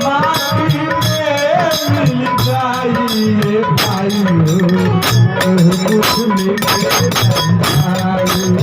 माटी में मिल जाइए भाइयों कुछ लेके जाइए।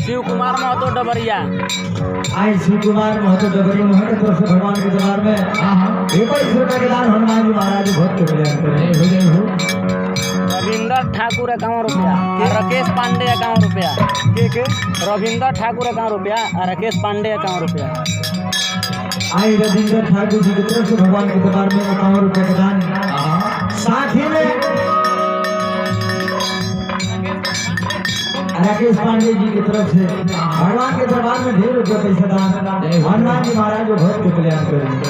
शिव कुमार महतो डबरिया। आई शिव कुमार महतो डबरिया मोहन तरफ से भगवान के दरबार में 21 रुपए के दान हनुमान जी महाराज बहुत के कल्याण करें। रविंदर ठाकुर 51 रुपया, राकेश पांडे 51 रुपया, के रविंदर ठाकुर 51 रुपया, राकेश पांडे 51 रुपया। आई रविंदर ठाकुर जी की तरफ से भगवान के दरबार में 51 रुपए का दान। साथ ही में राकेश पांडे जी की तरफ से भगवान के दरबार में ढेर रुपये पैसा दान हनुमान जी महाराज को बहुत के कल्याण करेंगे।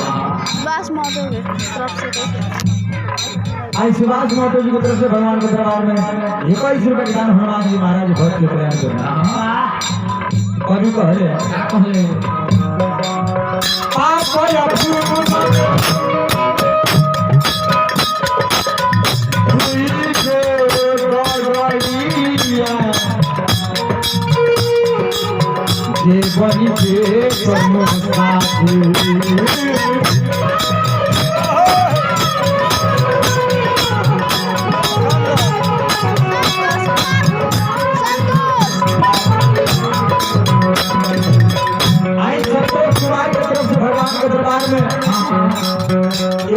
आज सुभाष महतो जी की तरफ से भगवान के दरबार में 21 रुपए के दान हनुमान जी महाराज बहुत के कल्याण करेंगे। कभी कहले बनी के कनो साथी आई संतोष कुमार की तरफ से भगवान के दरबार में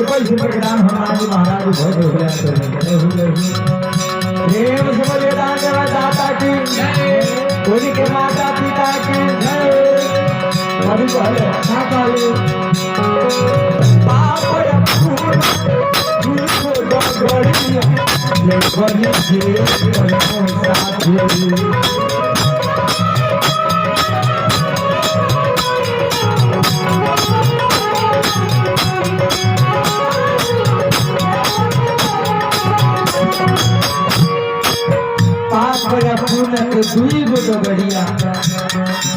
21 रुपए के दान हनुमान जी महाराज बहुत कल्याण करेंगे। प्रेम से बोले दान देवा दाता की उनके माता पिता की जय। कभी कहले ना कहले बाप रे फूल तुझको डगड़िया ले बनी के कनो साथी। के दुई गो डगड़िया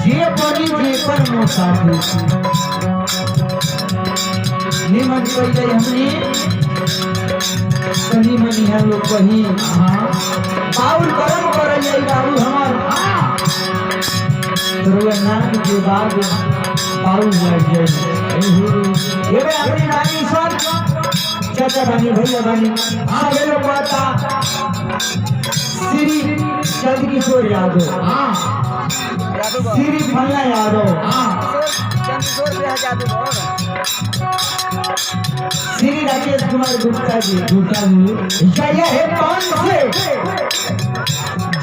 जे बनी जे पर मोसाथी। निमन कही जाए हमने कहीं मनी हम लोग कहीं बाउल कर्म कर जाए बाबू हमार नाम के बाद बाउल लग जाए। ये अपनी रानी सब चाचा बानी भैया बानी सभी लोग कहता श्री चंद किशोर यादव, श्री फल्ला यादव, श्री राकेश कुमार गुप्ता जी है कौन से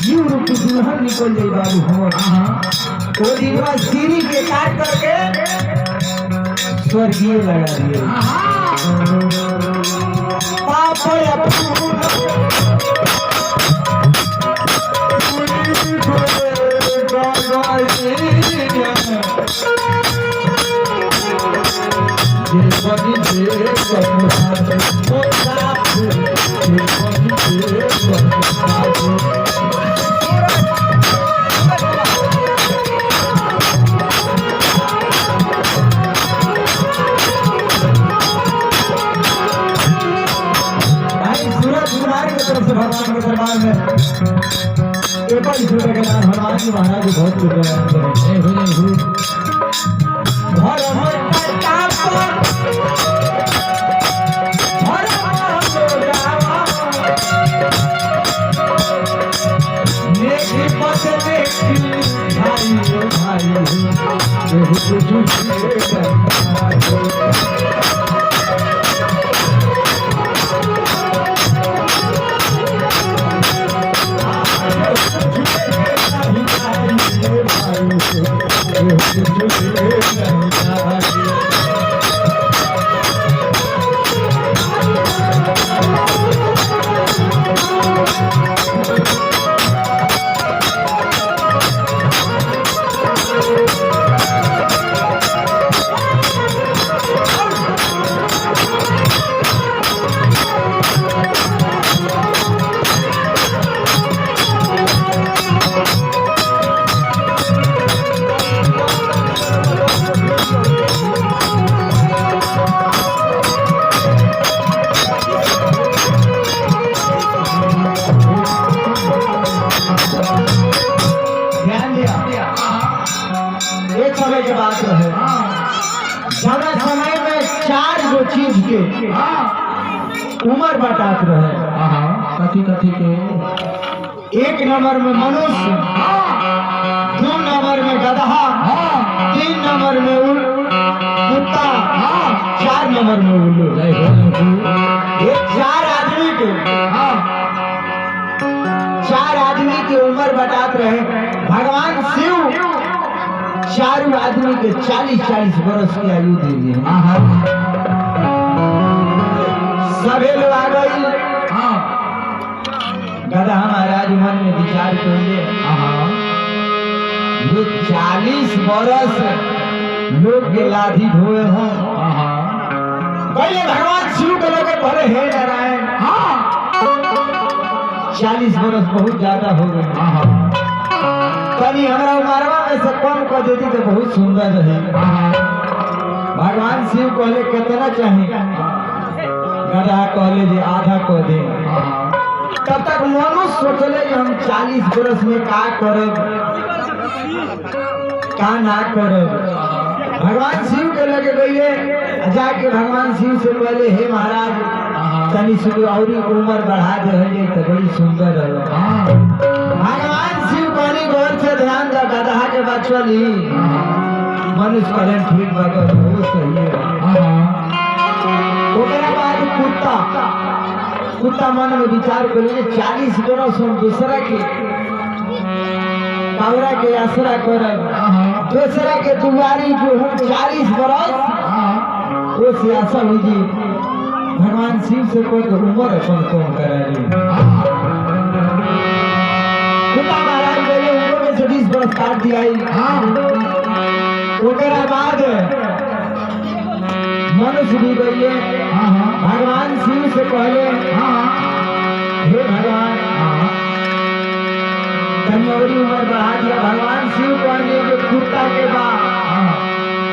जीव रूपी दुल्हन निकल जाए बाबू हमारे वो दिनवा श्री के काट करके स्वर्गीय लगा दिए। भगवान के दरबार में ये पर इस प्रकार हनुमान जी महाराज बहुत गुणगान करें धर्म प्रताप चीज के उम्र बतात रहे कथी कथी के 1 नंबर में मनुष्य 2 नंबर में गधा 3 नंबर में कुत्ता 4 नंबर में उल्लू ये 4 आदमी के उम्र बतात रहे भगवान शिव 4 आदमी के 40-40 वर्ष की आयु दे दिए सभी लोग आ गई गधा महाराज मन में विचार करिए ये 40 वर्ष लोग के लाठी ढोए हो पहले भगवान शिव को लेकर बोले हे नारायण 40 वर्ष बहुत ज्यादा हो गए कभी हमारा उमरवा में से कम कर देती तो बहुत सुंदर रहे भगवान शिव कहले कितना चाहिए गधा कहले जे आधा कह दे तब तक मनुष्य सोचले कि हम 40 वर्ष में का करब का ना करब भगवान शिव के लगे गए जाके भगवान शिव से पहले हे महाराज तनी सुबह और उम्र बढ़ा दे तो बड़ी सुंदर है भगवान शिव कहनी गौर से ध्यान दा गधा के बचली मनुष्य कहले ठीक बात बहुत सही है ओकरा बाद कुत्ता मन में विचार कर 40 वर्ष हम दूसरा के कावरा के आसरा करब दूसरा के दुआरी जो हम 40 वर्ष वो से आशा हुई भगवान शिव से कोई उम्र अपन कम कराली कुत्ता महाराज बोले उम्र में से 20 वर्ष काट दिया ओकरा बाद मनुष्य भी गई भगवान शिव से पहले हे भगवान कन्यौरी उम्र बढ़ा दिया भगवान शिव कहने जो कुत्ता के बाद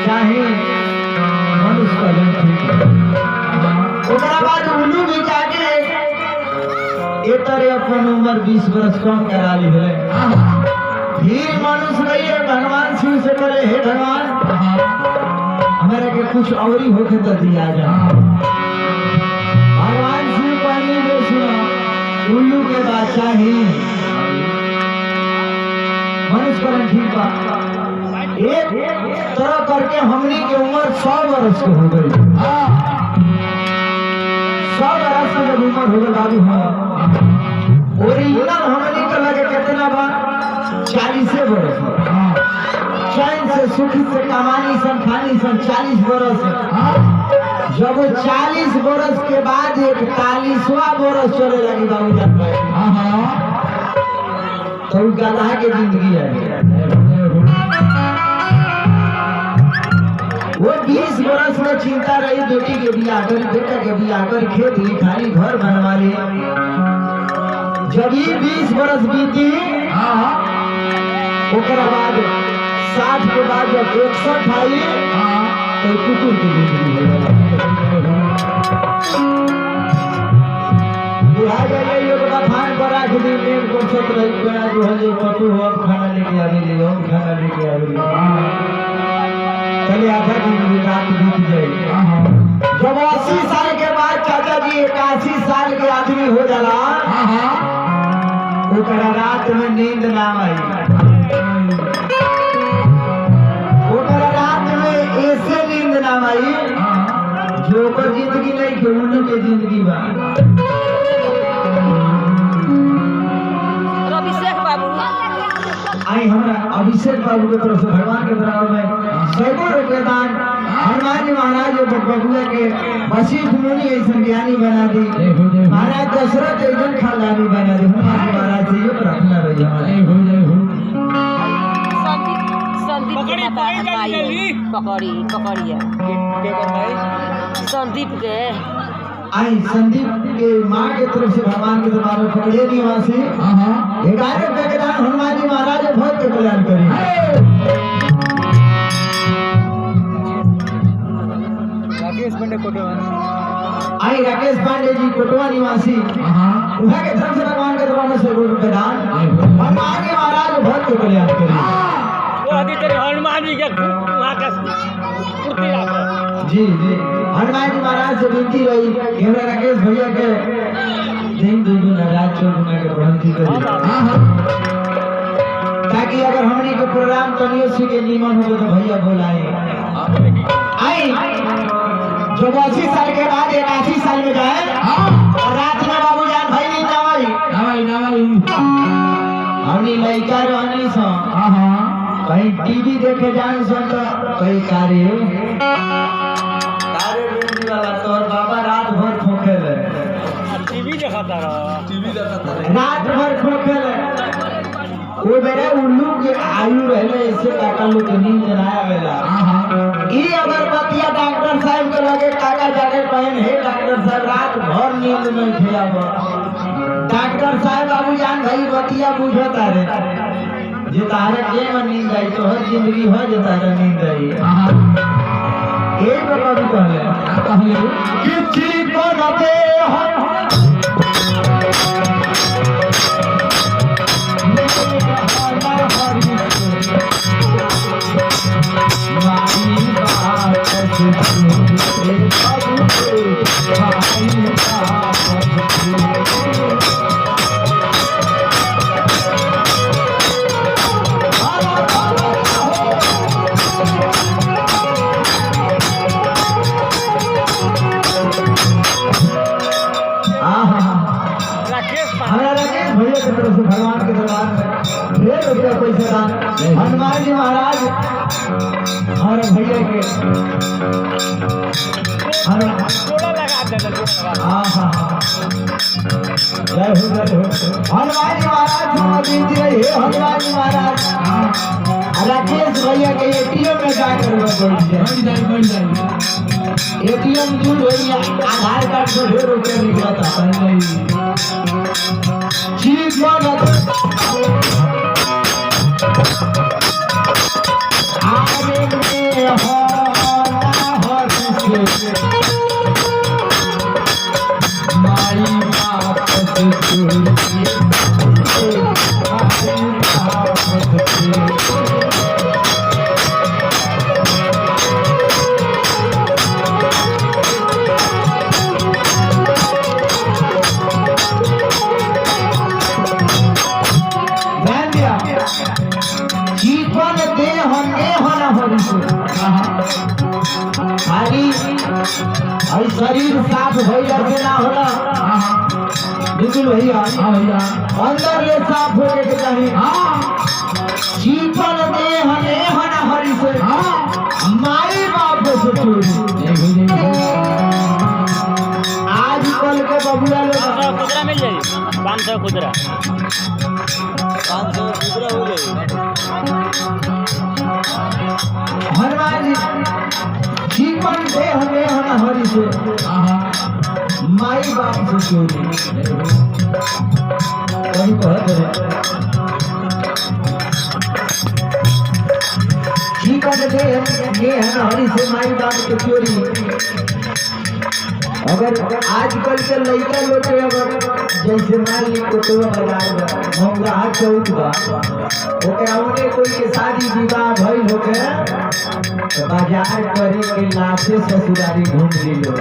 चाहे मनुष्य उसके बाद उल्लू भी जाके अपन उम्र 20 वर्ष कम करा ली है फिर मनुष्य गई भगवान शिव से बोले हे भगवान हमारे के कुछ और ही होके तो दिया जा भगवान शिव पानी में सुना उल्लू के बादशाह ही मनुष्य पर ठीक बात एक तरह करके हमनी की उम्र 100 वर्ष की हो गई 100 वर्ष की जब उम्र हो गई बाबू हाँ ओरिजिनल हमनी के लगे कितना बार 40 वर्ष चैन से सुखी से कमानी सन खानी सन 40 वर्ष जब 40 वर्ष के बाद 41वां वर्ष चले लगी बाबू जान तो गधा के जिंदगी है वो 20 वर्ष में चिंता रही बेटी के बियाह कर बेटा के बियाह कर खेत लिखाई घर बनवा ली जब ये 20 वर्ष बीती ओकरा बाद 60 के बाद जब 61 आई तो कुकुर की जिंदगी बुढ़ा गए फान पर राख दी फुर्सत रही गया जो है जो पटू हो अब खाना लेके आ गई हो खाना लेके आ गई चलिए आधा दिन रात बीत गई जब 80 साल के बाद चाचा जी 81 साल के आदमी हो जाला ओकरा रात में नींद ना आई ओकरा रात में ऐसे नींद ना आई जो ओकर जिंदगी नहीं के उनके जिंदगी बा आई हमरा अभिषेक बाबू के तरफ से भगवान के दरबार में सैकड़ों रुपये दान हनुमान जी महाराज बबुआ के वशिष्ठ मुनि ऐसा ज्ञानी बना दी महाराज दशरथ एकदम खानदानी बना दी हनुमान जी महाराज से ये प्रार्थना रही हमारी संदीप के आई संदीप के माँ के तरफ से भगवान के दरबार में पकड़े निवासी 11 रुपये के दान हनुमान जी महाराज बहुत के कल्याण करी राकेश पांडे कोटवा आई राकेश पांडे जी कोटवा निवासी उनके तरफ से भगवान के दरबार में 100 रुपये दान हनुमान जी महाराज बहुत के कल्याण करी हनुमान जी के वहाँ का पूर्ति जी जी हनुमान जी महाराज से विनती रही हमरा राकेश भैया के दिन दुगुना रात चौगुना के बढ़ंती करी ताकि अगर हमनी के प्रोग्राम तनियो से के निमन हो तो भैया बोलाए आई जो 80 साल के बाद 81 साल में जाए और रात में बाबू जान भाई नहीं जावाई हमनी लइका रहनी सो कहीं टीवी देखे जान सो तो कहीं कार्य वाला तोर बाबा रात भर खोखेल टीवी दिखाता रात भर खोखेल वो मेरे उल्लू के आयु रहले ऐसे काका लोग के नींद ना आवेला ई अगरबत्तिया डॉक्टर साहब के लगे काका जाके कहन हे डॉक्टर साहब रात भर नींद में खेलाब डॉक्टर साहब बाबू जान भाई बतिया बुझता रे जे तारे के में नींद आई तो हर जिंदगी हो जे तारे नींद आई एक कभी कहले किसी को नते भगवान के दरबार में ढेर रुपया पैसे दान हनुमान जी महाराज और भैया के जय हो हनुमान जी महाराज विनती रही हे हनुमान जी महाराज राकेश भैया के एटीएम में जाकर एटीएम दूर हो आधार कार्ड से ढेर रुपया निकलता शरीर साफ भैया से ना होला बिल्कुल भैया अंदर ले साफ होने के चाहिए जीवन देह नेहन हरि से माई बाप से चोरी आज कल के बबुआ लोग खुदरा मिल जाएगी 500 खुदरा 500 खुदरा हो जाएगी हनुमान जी जीवन देह नेहन हरि से माई बाप से चोरी कहीं जीवन देह नेहन हरि से माई बाप से चोरी अगर आजकल के लड़का लोग के अगर जैसे मान ली कोटवा बाजार में मौरा चौक बा ओकरा ओने कोई के शादी विवाह भइल होके तो बाजार करे के लाशे ससुरारी घूम लियो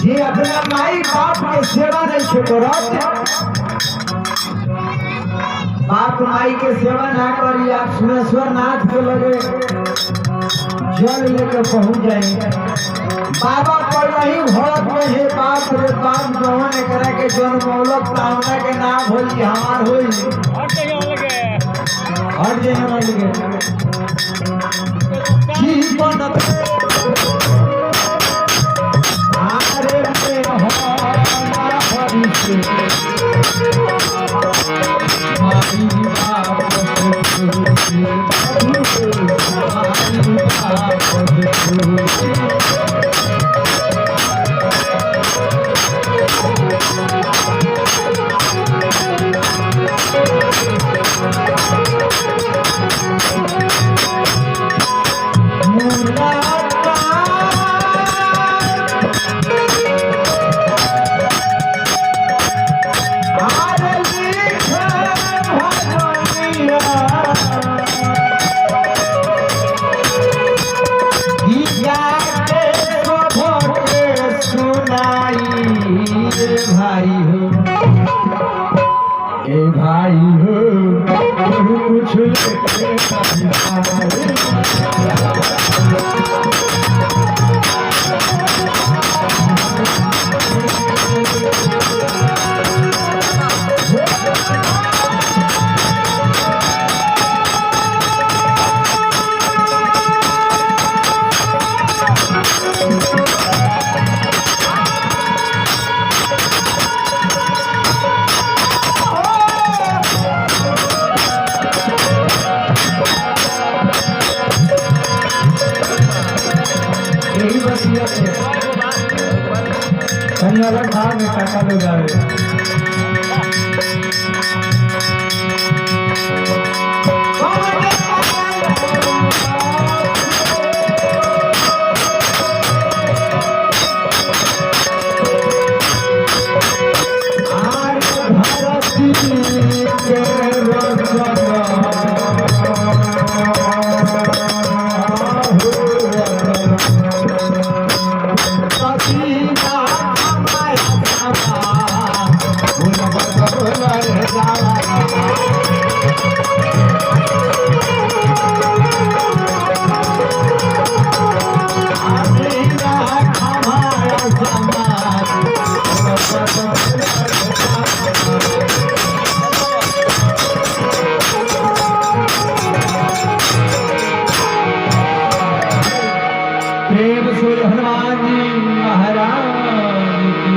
जे अपना माई बाप के सेवा नहीं छे करत बाप माई के सेवा ना करी आप सुमेश्वर नाथ के लगे जल लेकर पहुंच जाए बाबा पर नहीं भरत में हे बाप रे बाप जवन एकरा के जन्म मौलक कामना के नाम होई हमार होई हट जाए हम लगे जीवन आरे में हो हरि से माई बाप भाई हो कुछ अलग भाग में काका लोग आवे प्रेम से हनुमान जी महाराज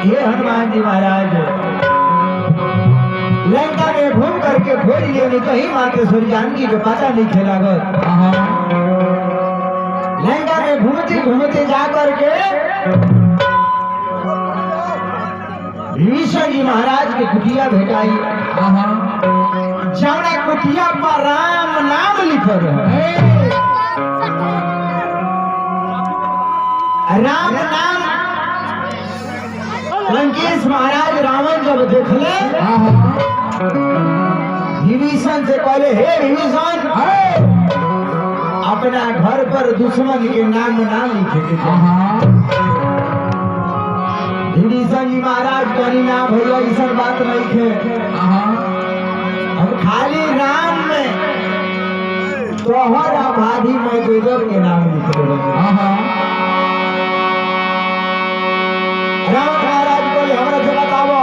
ये हनुमान जी महाराज लंका में घूम करके खोज लिए नहीं कहीं मात्र सूर्य जानकी को पता नहीं खेला लंका में घूमते घूमते जा करके विभीषण जी महाराज के कुटिया भेटाई जौना कुटिया पर राम नाम लिखल है राम नाम लंकेश महाराज रावण जब देखले विभीषण से कहले हे विभीषण अपना घर पर दुश्मन के नाम ना लिखे विभीषण जी महाराज कहनी ना भैया ऐसा बात नहीं थे अब खाली राम में तोहर आबादी मौजूदर के नाम लिख दे राम महाराज बोले हमरा से बताओ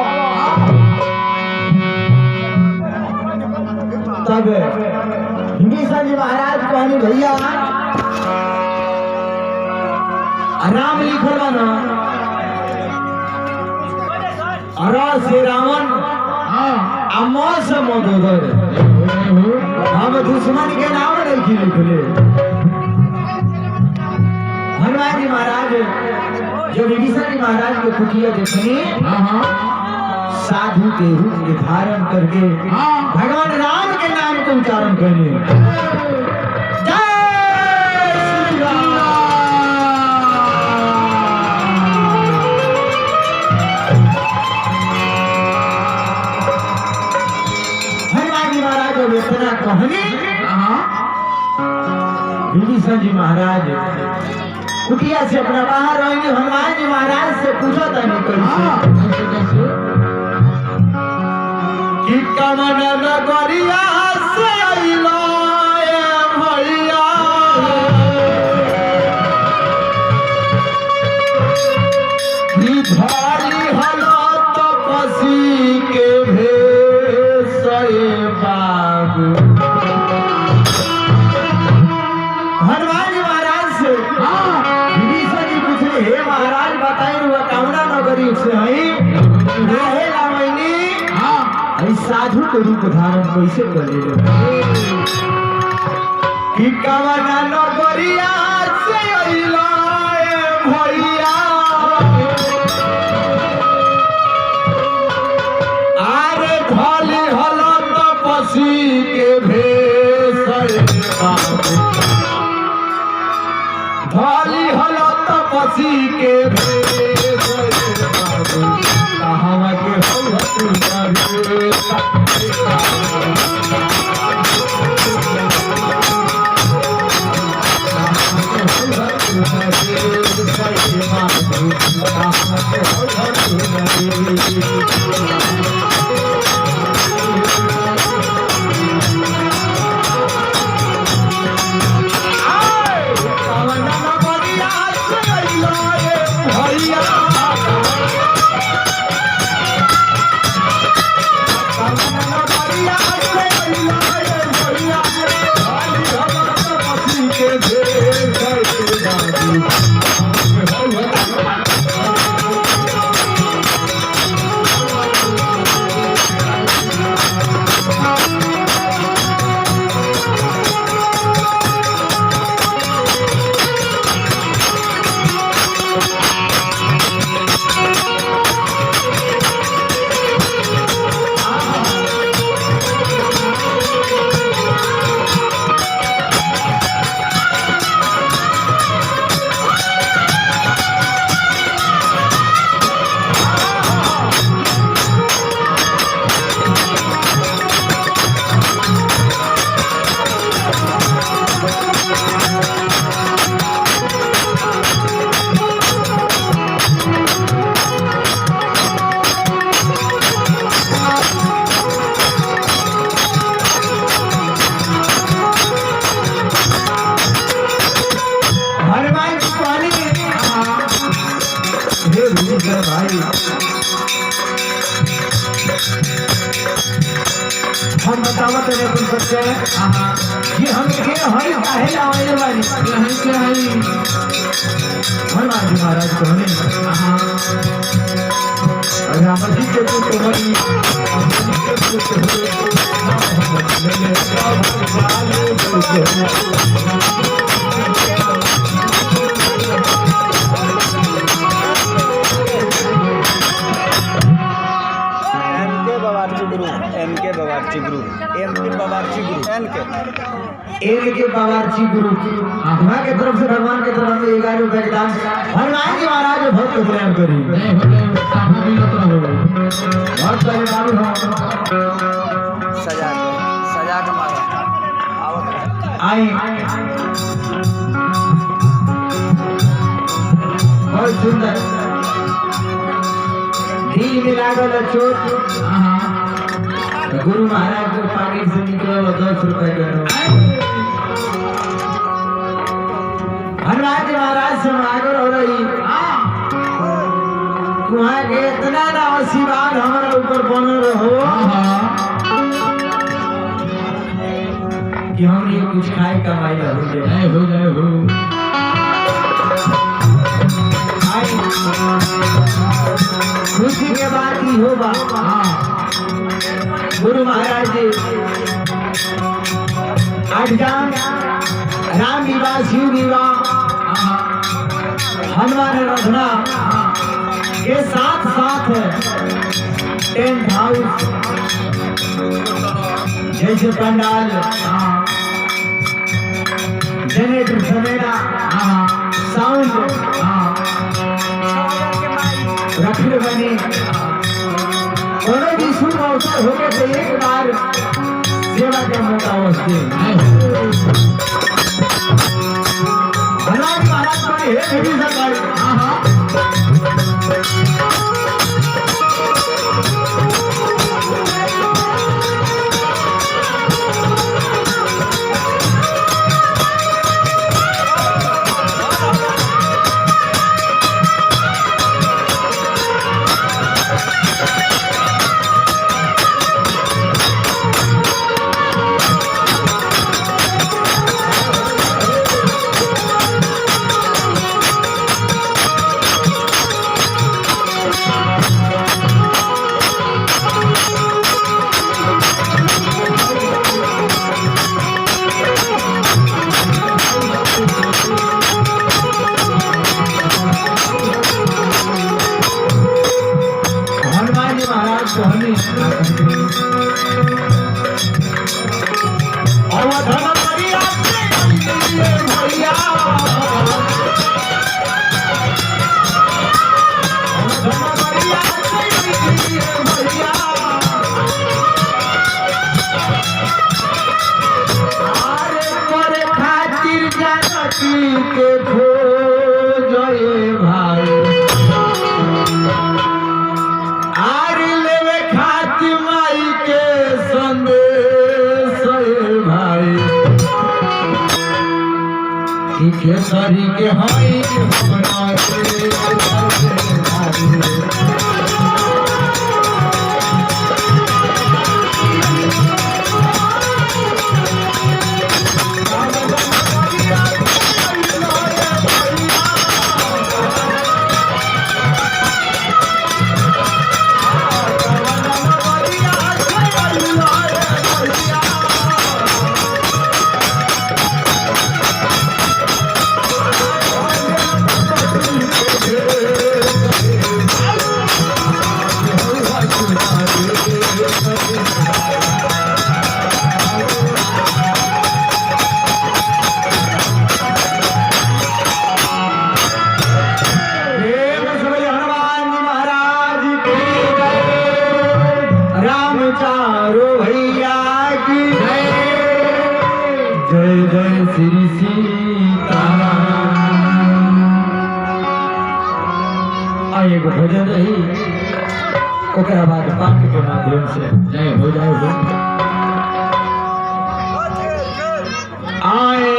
तब विभीषण जी महाराज कहनी भैया राम लिखल ना से रावण से मौजूदर हम दुश्मन के नाम नहीं लिखले हनुमान जी महाराज जो विभीषण जी महाराज को कुटिया देखनी साधु के रूप के धारण करके भगवान राम के नाम को उच्चारण करने जय श्री राम। हनुमान जी महाराज जब इतना कहने विभीषण जी महाराज कुटिया से अपना बाहर रहेंगे। हनुमान जी महाराज से पूछा था नहीं कैसे कि कमन नगरिया से अइलो भैया कि भारी हालत पसी के भेष बाबू। हनुमान जी महाराज से विभीषण जी पूछे हे महाराज बताई कौना नगरी से हई काहे लावैनी साधु के रूप धारण कैसे करे कि कवना नगरिया से अइला भैया आरे धली हलत पसी के भेष धली हलत पसी के भेष कहावा के हम बतावत रे कुछ बच्चे ये हम के हई काहे लावे वाली हई के हई हनुमान जी महाराज कहने राम जी के तो तुम्हारी एनके बवार्ची ग्रुप वहाँ के तरफ से भगवान के तरफ से 11 रुपए के दान हनुमान जी महाराज भक्त कल्याण करी बहुत सारे दान सजा के मारो आई बहुत सुंदर दिल में लागल चोट गुरु महाराज को पॉकेट से निकल 10 रुपए के नोट हनुमान जी महाराज से मांगल हो रही वहाँ के इतना ना आशीर्वाद हमारा ऊपर बनल रहो कि हम ये कुछ खाए कमाई हो जाए खुशी के बाद ही होगा गुरु महाराज जी 8 जान राम विवाह शिव विवाह हनुमान रचना के साथ साथ टेंट हाउस जैसे पंडाल, जनरेटर सवेरा, साउंड रखले बनी और भी शुभ अवसर हो गए तो एक बार सेवा का मौका होते हनुमान महाराज बड़े है भी सरकारी। केसरी के हाई हमरा श्री सीताराम। आइए भजन रही ओकरा बाद पाठ के माध्यम से जय हो जाए। आए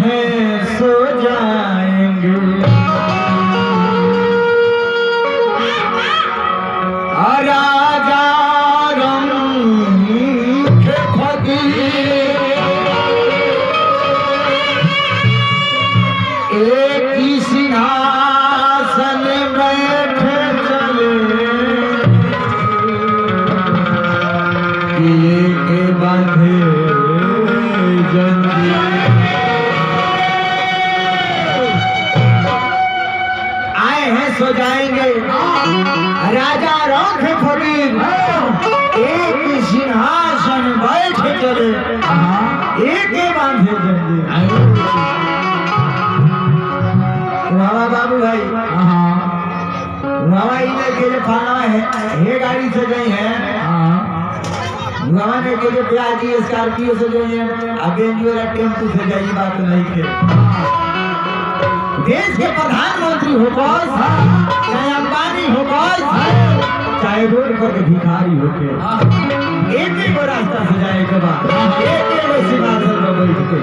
हैं सो जाएंगे राजा रंग के फकीर एक ही सिंहासन बैठे चले किए के बांधे जंजीर। आए हैं सो जाएंगे राजा रंग के फकीर एक ही सिंहासन बैठे चले एक ही बांधे जंजीर। बाबू भाई के जो खाना है ये गाड़ी से गई है ने के जो प्याजी स्कॉर्पियो से गई है अभी वाला टेम्पू से गई बात नहीं के। देश के प्रधानमंत्री हो चाहे अंबानी हो चाहे रोड पर के भिखारी हो के एक ही रास्ता से जाए के बाद एक ही सिंहासन पर बैठ के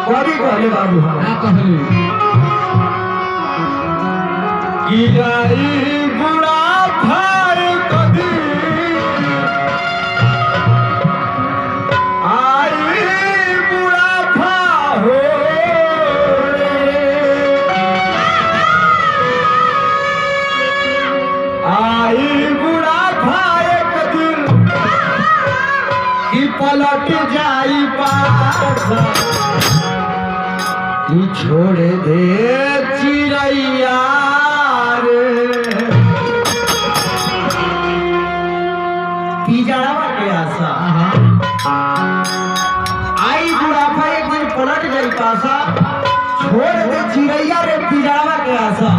कभी कहले बाबू कहले कि बुढ़ा भाई कभी आई बुढ़ा भा हो आई बुढ़ा भाई कभी कि पलट जाई पास छोड़ दे चिड़ैया रे पिजड़ावा के आशा आई बुढ़ापा एक दिन पलट गई पासा छोड़ दे चिड़ैया रे पिजड़ावा के आशा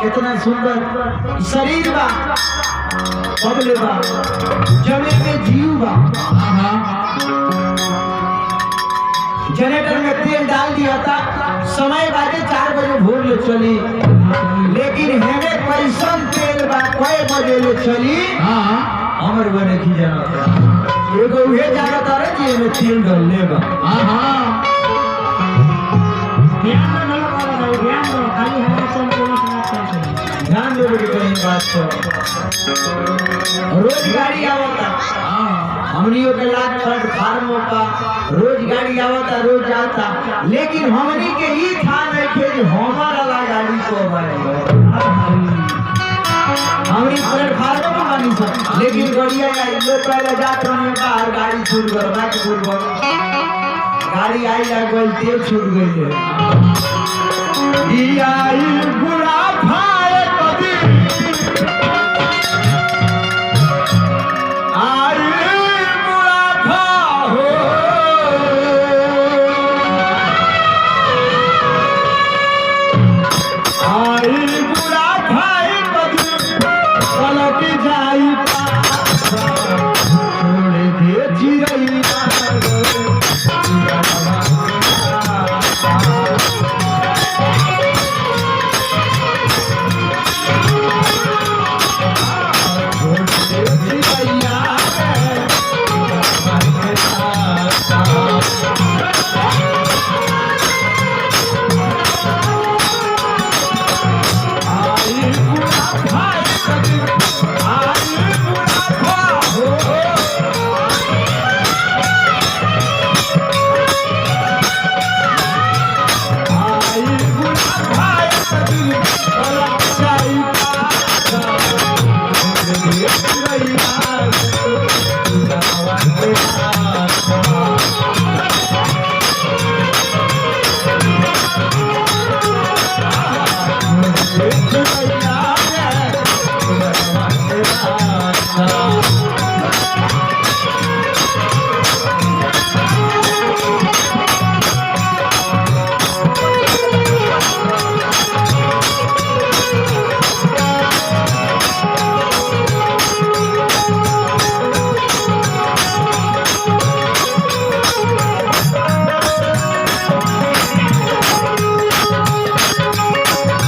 कितना सुंदर शरीर बा बबले बा जमे में जीव बा जनरेटर में तेल डाल दिया था समय बाजे 4 बजे भोर ले चली लेकिन हेमे पैसा तेल बा कई बजे ले चली हमर बने की जाना एगो उहे जाना तारे जी में तेल डाल ले बा ध्यान देवे के कहीं बात को रोज गाड़ी आवता हमनियों के लाख प्लेटफार्मों का रोज गाड़ी आवता रोज जाता लेकिन हमनी के ही था नहीं थे जो हमारा गाड़ी को हमनी प्लेटफार्मों में मानी सब लेकिन गड़िया लोग पहले जात रहे बाहर गाड़ी छूट गया के छूट गया गाड़ी आई जा गई तेल छूट गई है आई बुढ़ा भाई कभी आई Yeah.